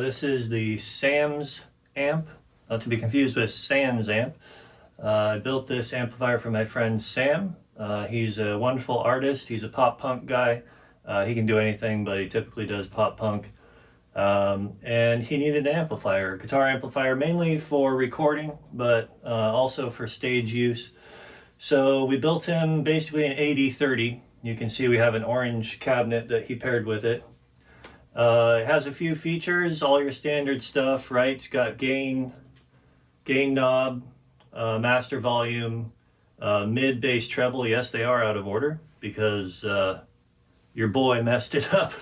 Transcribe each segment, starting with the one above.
This is the Sam's amp, not to be confused with Samsamp. I built this amplifier for my friend Sam. He's a wonderful artist. He's a pop punk guy. He can do anything, but he typically does pop punk. And he needed an amplifier, a guitar amplifier, mainly for recording, but also for stage use. So we built him basically an AD30. You can see we have an orange cabinet that he paired with it. It has a few features, all your standard stuff, right? It's got gain knob, master volume, mid, bass, treble. Yes, they are out of order because your boy messed it up.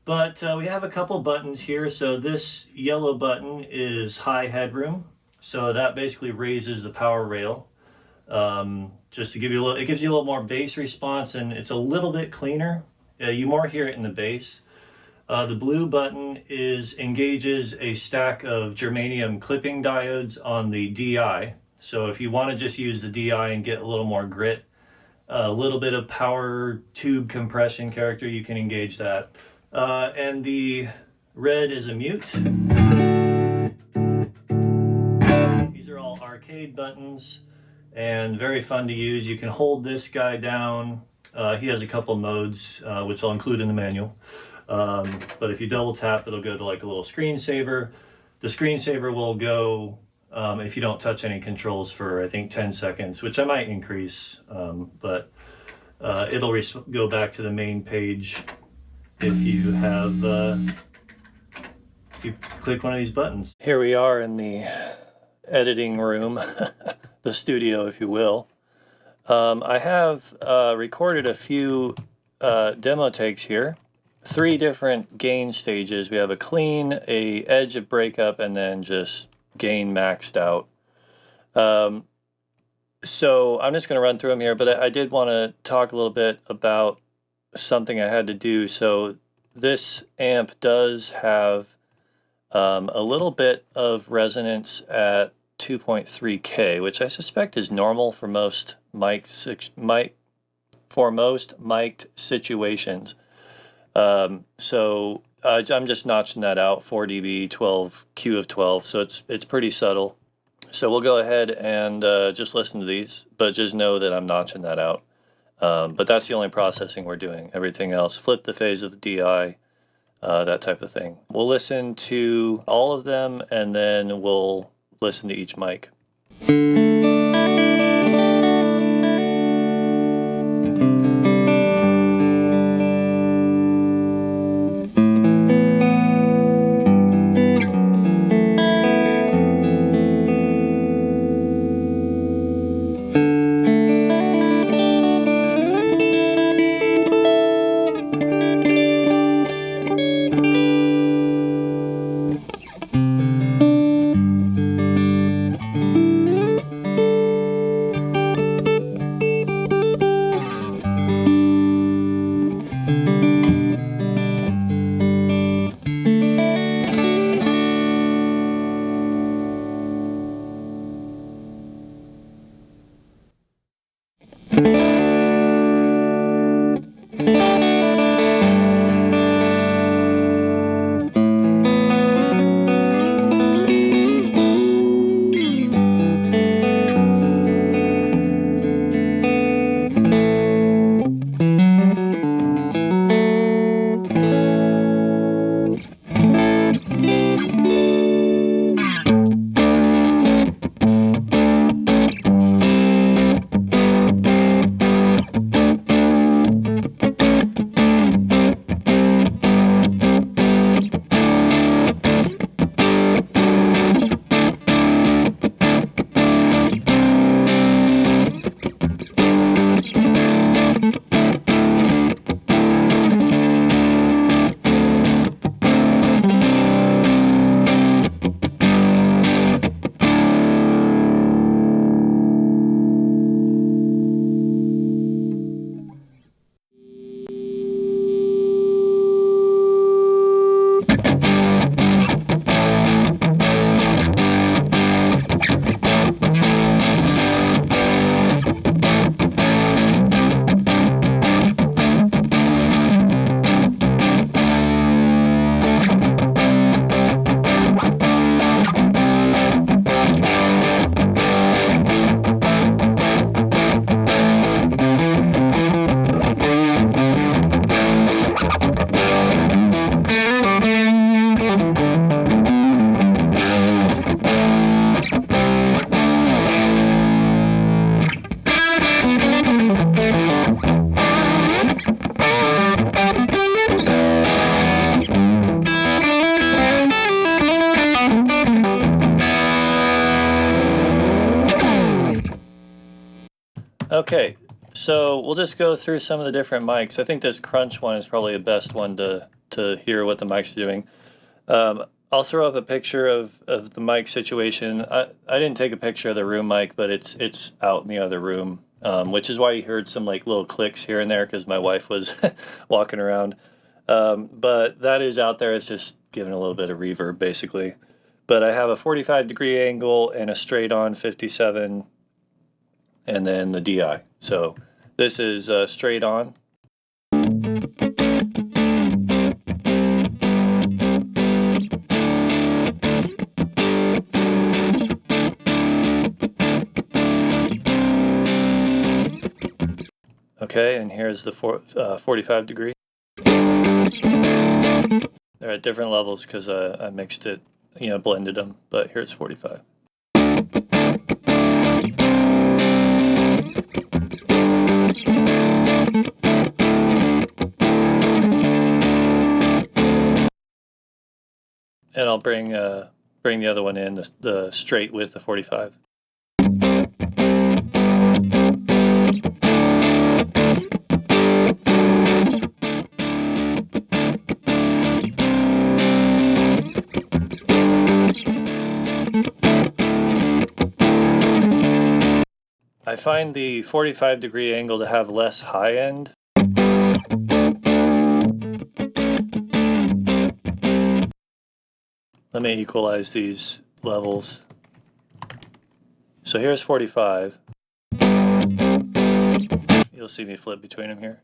But we have a couple buttons here. So this yellow button is high headroom. So that basically raises the power rail. Just to give you a little, it gives you a little more bass response, and it's a little bit cleaner. You more hear it in the bass. The blue button engages a stack of germanium clipping diodes on the DI. So if you want to just use the DI and get a little more grit, a little bit of power tube compression character, you can engage that. And the red is a mute. These are all arcade buttons and very fun to use. You can hold this guy down. He has a couple modes, which I'll include in the manual. But if you double tap, it'll go to like a little screensaver. The screensaver will go, if you don't touch any controls, for I think 10 seconds, which I might increase, but it'll go back to the main page if you have, if you click one of these buttons. Here we are in the editing room, the studio, if you will. I have recorded a few demo takes here. 3 different gain stages. We have a clean, a edge of breakup, and then just gain maxed out. So I'm just going to run through them here, but I did want to talk a little bit about something I had to do. So this amp does have a little bit of resonance at 2.3K, which I suspect is normal for most mic'd situations. So I'm just notching that out, 4 dB, 12, Q of 12, so it's pretty subtle. So we'll go ahead and just listen to these, but just know that I'm notching that out. But that's the only processing we're doing. Everything else, flip the phase of the DI, that type of thing. We'll listen to all of them, and then we'll listen to each mic. Okay, so we'll just go through some of the different mics. I think this crunch one is probably the best one to hear what the mics are doing. I'll throw up a picture of the mic situation. I didn't take a picture of the room mic, but it's out in the other room, which is why you heard some like little clicks here and there because my wife was walking around. But that is out there. It's just giving a little bit of reverb basically. But I have a 45-degree angle and a straight on 57 and then the DI. So this is straight on. Okay, and here's the 45 degree. They're at different levels because I mixed it, blended them, but here's 45. And I'll bring the other one in, the straight with the 45. I find the 45-degree angle to have less high end. Let me equalize these levels. So here's 45. You'll see me flip between them here.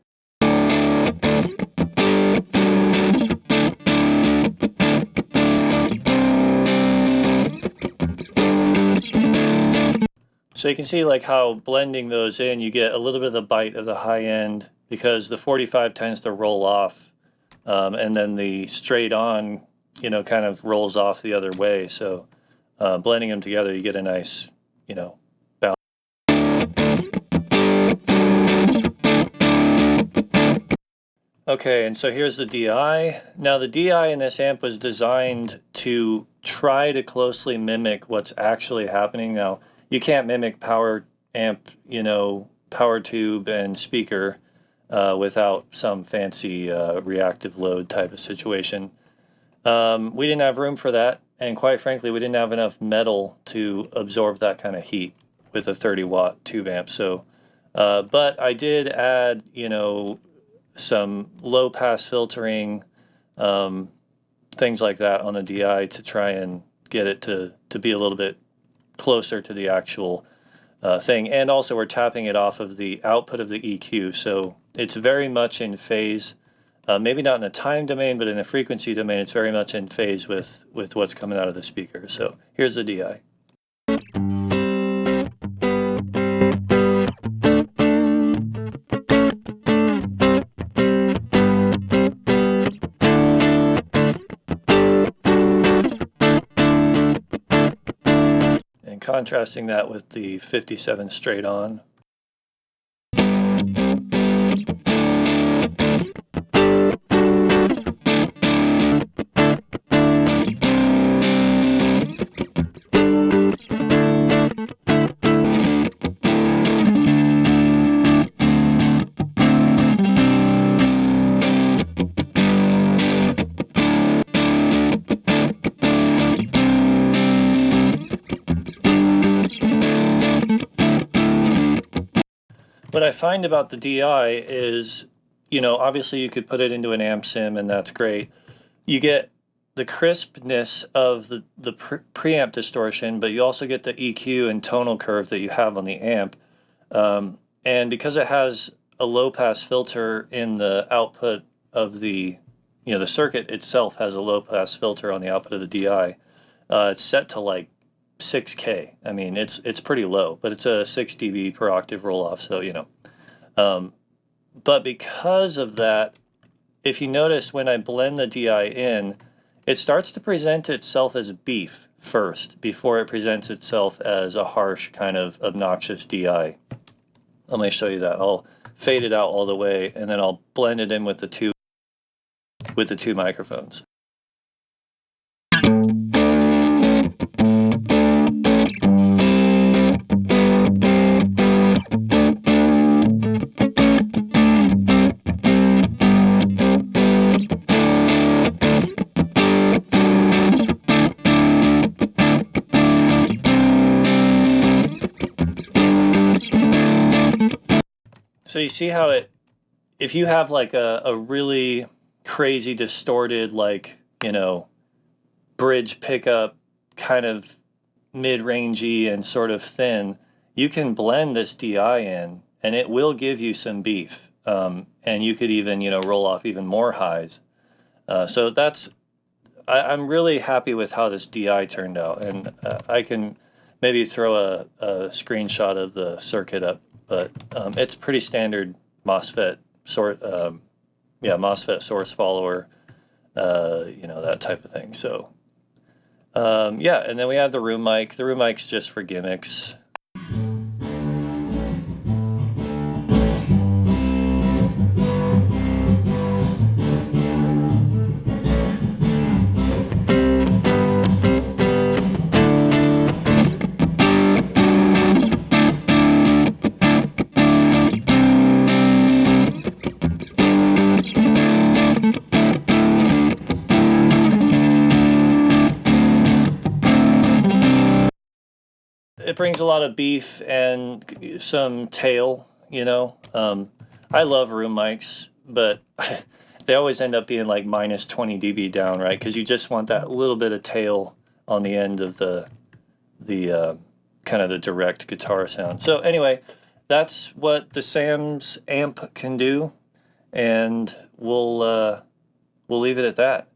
So you can see like how blending those in, you get a little bit of the bite of the high end because the 45 tends to roll off, and then the straight on, kind of rolls off the other way. So blending them together, you get a nice, balance. Okay, and so here's the DI. Now the DI in this amp was designed to try to closely mimic what's actually happening. Now, you can't mimic power amp, power tube and speaker without some fancy reactive load type of situation. We didn't have room for that, and quite frankly, we didn't have enough metal to absorb that kind of heat with a 30-watt tube amp. So, but I did add, some low-pass filtering, things like that on the DI to try and get it to be a little bit closer to the actual thing. And also we're tapping it off of the output of the EQ, so it's very much in phase, maybe not in the time domain, but in the frequency domain, it's very much in phase with what's coming out of the speaker. So here's the DI. Contrasting that with the 57 straight on. What I find about the DI is, obviously you could put it into an amp sim and that's great. You get the crispness of the preamp distortion, but you also get the EQ and tonal curve that you have on the amp. And because it has a low pass filter in the output of the circuit itself has a low pass filter on the output of the DI, it's set to like 6K. I mean, it's pretty low, but it's a 6 dB per octave roll off. So, but because of that, if you notice when I blend the DI in, it starts to present itself as beef first before it presents itself as a harsh kind of obnoxious DI. Let me show you that. I'll fade it out all the way and then I'll blend it in with the two microphones. So you see how it, if you have like a really crazy distorted, like, you know, bridge pickup, kind of mid-rangey and sort of thin, you can blend this DI in and it will give you some beef. And you could even, you know, roll off even more highs. So that's, I'm really happy with how this DI turned out, and I can maybe throw a screenshot of the circuit up, but it's pretty standard MOSFET MOSFET source follower, you know, that type of thing. So yeah, and then we have the room mic. The room mic's just for gimmicks. It brings a lot of beef and some tail, you know. I love room mics, but they always end up being like minus 20 dB down, right? Because you just want that little bit of tail on the end of the kind of the direct guitar sound. So anyway, that's what the Sam's amp can do, and we'll leave it at that.